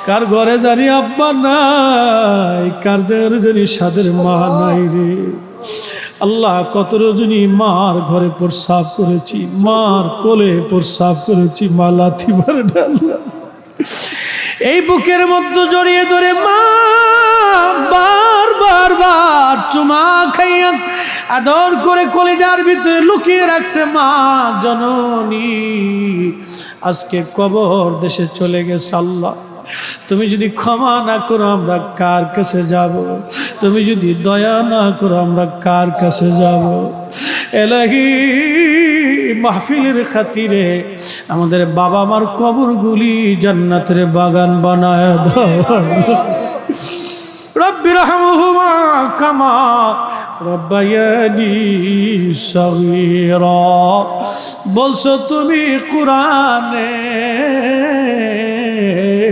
কার ঘরে জানি আব্বা নাই, কার ঘরে জানি সাদের মা নাই রে আল্লাহ। কত রজনী মার ঘরে প্রস্রাব করেছি, মার কোলে প্রস্রাব করেছি, মা লাথি মারে আল্লাহ। এই বুকের মধ্যে জড়িয়ে ধরে মা বার চুমা খাইয়া আদর করে কলিজার ভিতরে লুকিয়ে রাখছে মা জননী। আজকে কবর দেশে চলে গেছে আল্লাহ। তুমি যদি ক্ষমা না করো আমরা কার কাছে যাব? তুমি যদি দয়া না করো আমরা কার কাছে যাব? এলাহি মাহফিলের খাতিরে আমাদের বাবা মার কবরগুলি জান্নাতের বাগান বানায় দাও। রব্বি রহমহুমা কামা রব্বায়ানি সগীরা বলছো তুমি কুরআনে।